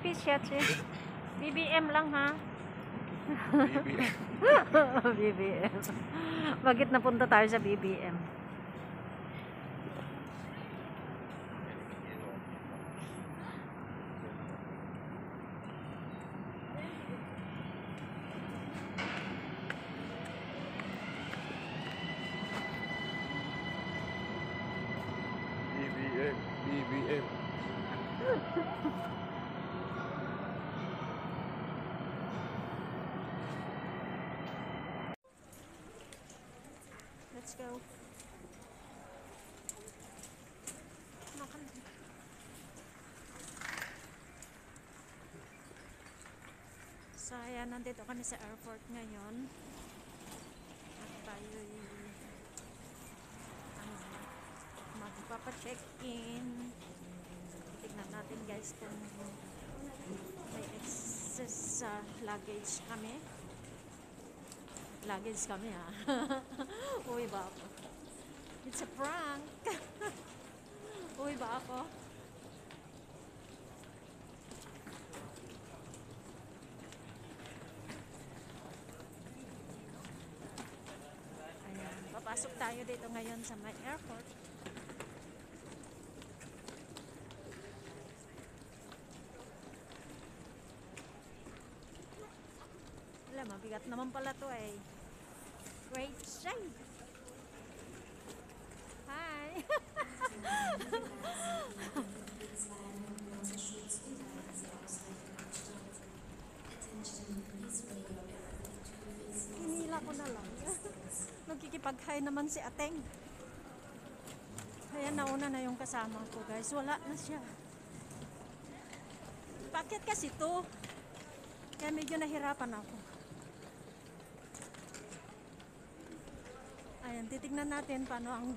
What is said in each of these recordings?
Pisyatse. BBM lang ha. BBM. BBM. Bakit napunta tayo sa BBM? BBM. BBM. Let's go. Makan. So, ayan, nandito kami sa airport ngayon. At tayo'y magpapa-check-in. Tignan natin guys kung may excess sa luggage kami. Luggage kami ha. Uwi ba ako? It's a prank. Uwi ba ako? Ayan, papasok tayo dito ngayon sa my airport. Wala, mabigat naman pala to eh. Great shade. Hi. Hinila ko na lang. Nagkikipag-hi naman si Ateng. Ayan, nauna na yung kasama ko guys. Wala na siya. Bakit kasi to? Kaya medyo nahirapan ako. Ayan, titignan natin paano ang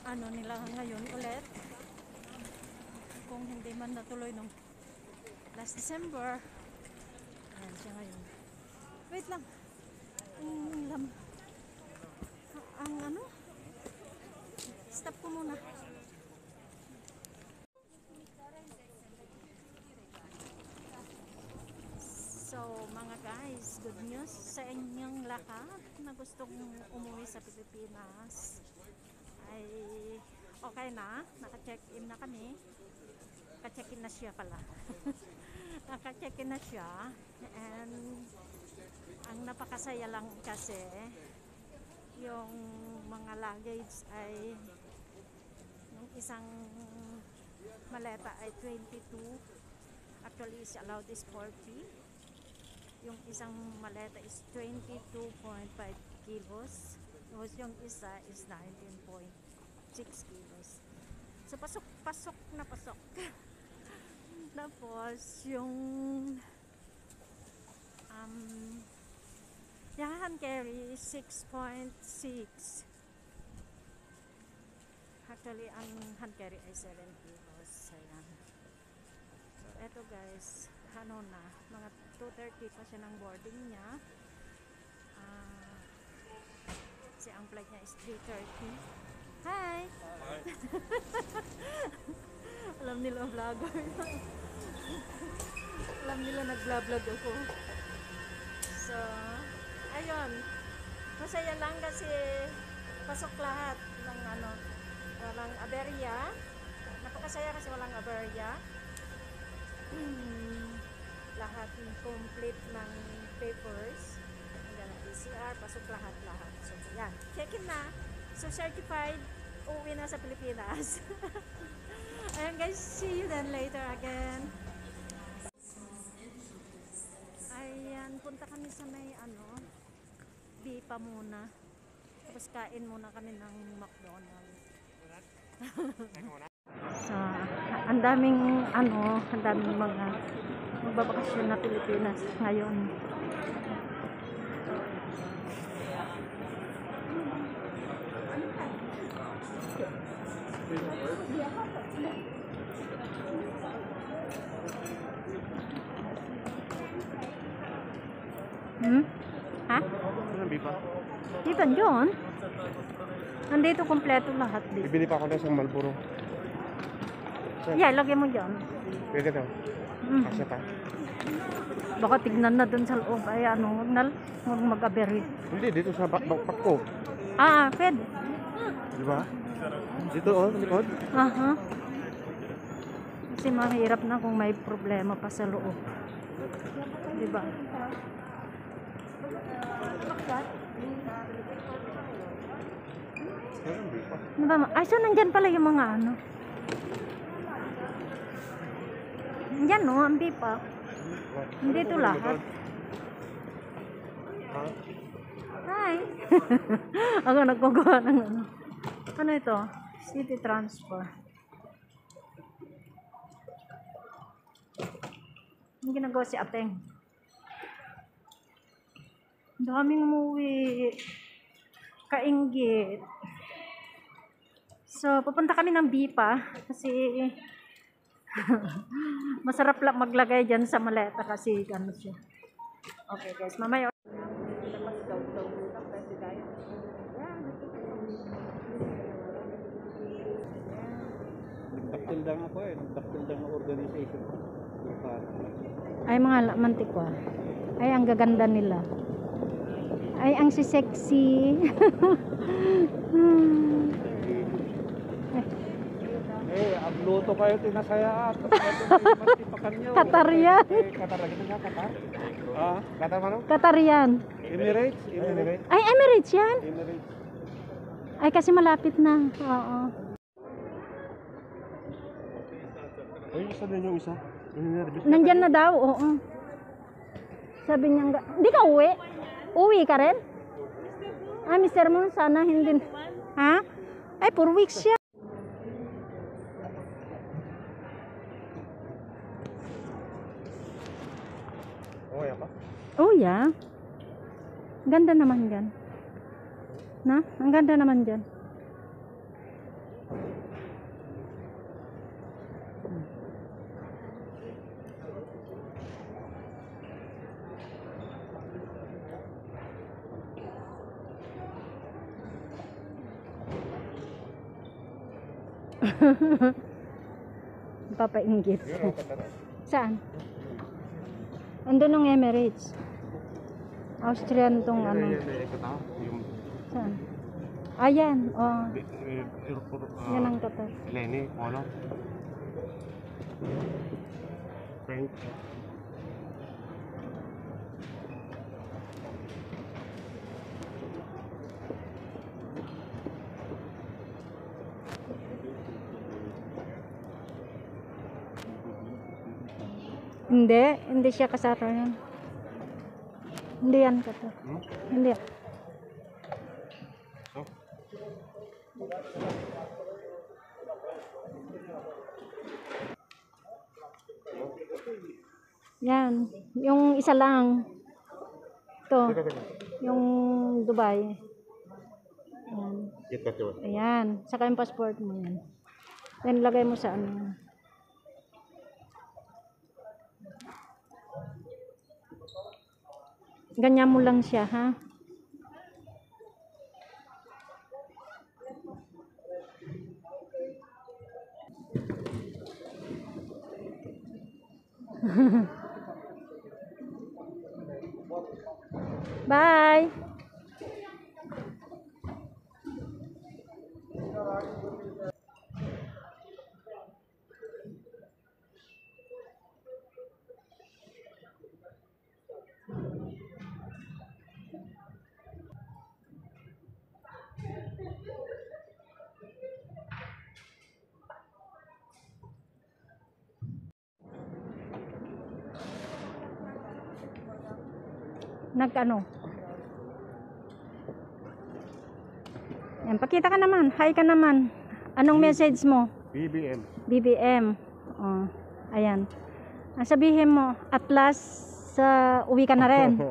ano nila ngayon ulit. Kung hindi man natuloy nung last December. Ayan siya ngayon. Wait lang. Ang ano? Stop ko muna. So mga guys, good news sa inyong lahat na gustong umuwi sa Pilipinas ay okay na, naka-check-in na kami. Naka-check-in na siya pala. Naka-check-in na siya and ang napakasaya lang kasi yung mga luggage ay yung isang maleta ay 22, actually is allowed is 40. Yung isang maleta is 22.5 kilos. Tapos yung isa is 19.6 kilos. So pasok na pasok. Tapos yung hand carry is 6.6. Actually ang hand carry ay 7 kilos. Ayan. So eto guys, ano na, mga 2:30 pa siya ng boarding niya. Si ang flight niya is 3:30. Hi! Hi. Alam nila vlogger. Alam nila nag-vlog ako. So, ayun. Masaya lang kasi pasok lahat ng ano, walang aberya. Napakasaya kasi walang aberya. Lahat complete ng papers. Hanggang PCR, pasok lahat. So, yan. Check-in na. So, certified, uwi na sa Pilipinas. Ayan guys, see you then later again. Ayan, punta kami sa may ano, Bipa muna. Tapos kain muna kami ng McDonald's. So, ang daming mga magbabakasyon na Pilipinas ngayon. Ha? Ano Bipa? Iban yun. Nandito kompleto lahat dito. Bibili pa ako ng isang Marlboro. Yeah, lagyan mo dyan. Pwede daw. Mm. Kasya pa. Baka tignan na dun sa loob. Ay ano, huwag mag-aberi. Hindi, dito sa backpack ko. Pwede. Di ba? Dito oh, likod. Aha. Kasi mahirap na kung may problema pa sa loob. Diba? Diba? Ay, so nandyan pala yung mga ano. Nandyan no, ang bipa. Hindi ito lahat. Hi! Ako nagkukuha ng ano. Ano ito? City transfer. Ang ginagawa si Ateng. Ang daming umuwi. Kainggit. So, pupunta kami ng Bipa kasi masarap lang maglagay dyan sa maleta kasi ano siya. Okay guys, mamaya. Nagdaktil lang ako eh. Nagdaktil lang ang organization. Ay mga mantikwa. Ay ang gaganda nila. Ay ang sexy. Ang luto kayo tinasayaan. Qatar yan. Qatar lagi na Qatar. Qatar mana? Qatar yan. Emirates. Emirates. Ay Emirates yan. Emirates. Ay kasi malapit na. Oo. Ay, isa din yung isa. Nandyan na daw. Oo. Sabi niya, hindi ka uwi? Uwi ka rin? Mr. Moon, sana hindi. Ha? Ay, 4 weeks siya. Oh, yan pa? Oh, yeah. Ganda naman dyan. Na? Ang ganda naman dyan. Papainggit. Saan? Andun ng Emirates. Austrian tong ano. Saan? Ayan. Oh. Yan ang Qatar. Lenny, wala. Frank. Hindi siya kasara yan. Hindi yan Qatar. Hindi. So? Yan. Yung isa lang. Ito. Yung Dubai. Ayan. Ayan. Saka yung passport mo yan. Then lagay mo sa ano. Ganyan mo lang siya, ha? Bye! Nag-ano? Yan, pakita ka naman. Hi ka naman. Anong message mo? BBM. BBM. Oh, ayan. Ang sabihin mo, at last, uwi ka na rin.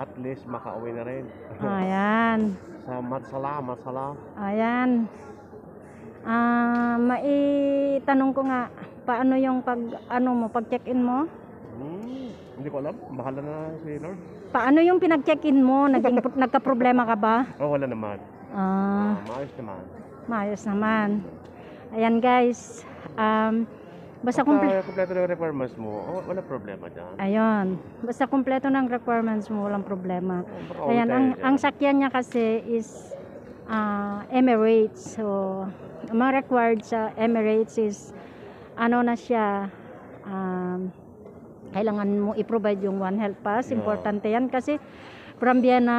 At least makauwi na rin. Ayan. Sa masala. Ayan. Maitanong ko nga, paano yung pag-check-in mo? Hindi ko alam. Bahala na si Lord. Paano yung pinag-check-in mo? Nagka-problema ka ba? Oh, wala naman. Ah, Maayos naman. maayos naman. Ayan guys. Basta kompleto. Kompleto na yung requirements mo, wala problema dyan. Ayun. Basta kumpleto ng requirements mo, walang problema. Makauwi Ayan, tayo ang, dyan. ang sakyan niya kasi is Emirates. So, ang mga required sa Emirates is ano na siya, kailangan mo i-provide yung One Health Pass. Yeah. Importante yan kasi from Vienna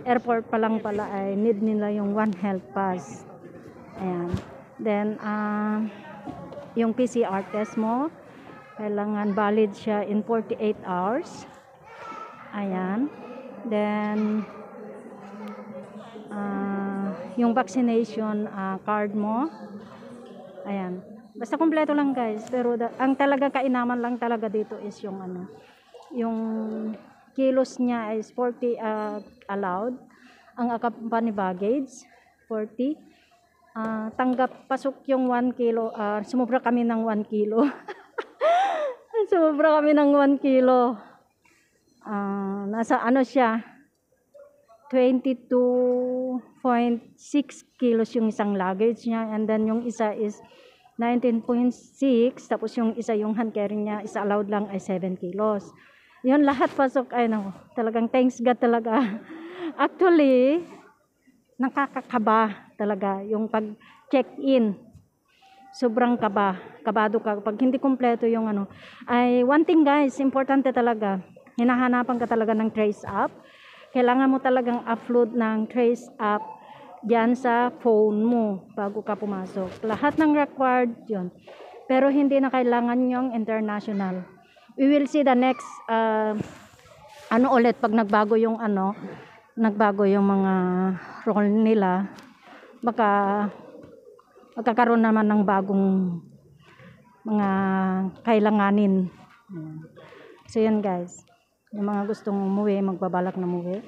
Airport pa lang pala ay need nila yung One Health Pass. Ayan. Then, yung PCR test mo, kailangan valid siya in 48 hours. Ayan. Then, yung vaccination card mo. Ayan. Basta kumpleto lang guys. Pero ang talaga kainaman lang talaga dito is yung ano, yung kilos niya is 40 allowed. Ang accompany baggage, 40. Tanggap pasok yung 1 kilo. Sumubra kami ng 1 kilo. Sumubra kami ng 1 kilo. Nasa ano siya, 22.6 kilos yung isang luggage niya, and then yung isa is 19.6, tapos yung isa yung hand carry niya is allowed lang ay 7 kilos. Yun lahat pasok ay no, talagang thanks God talaga. Actually, nakakakaba talaga yung pag check-in. Sobrang kabado ka pag hindi kumpleto yung ano. Ay one thing guys, importante talaga. Hinahanapan ka talaga ng trace app. Kailangan mo talagang upload ng trace app diyan sa phone mo bago ka pumasok. Lahat ng required yun. Pero hindi na kailangan yung international. We will see the next ano ulit pag nagbago yung ano, nagbago yung mga role nila. Baka magkakaroon naman ng bagong mga kailanganin. So yun guys. Yung mga gustong umuwi, magbabalak na umuwi,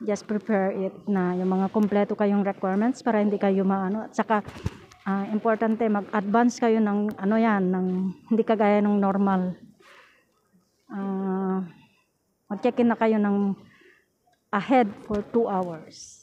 just prepare it na yung mga kompleto kayong requirements para hindi kayo maano. At saka importante mag-advance kayo ng ano yan, ng hindi kagaya ng normal. Mag-check-in na kayo ng ahead for 2 hours.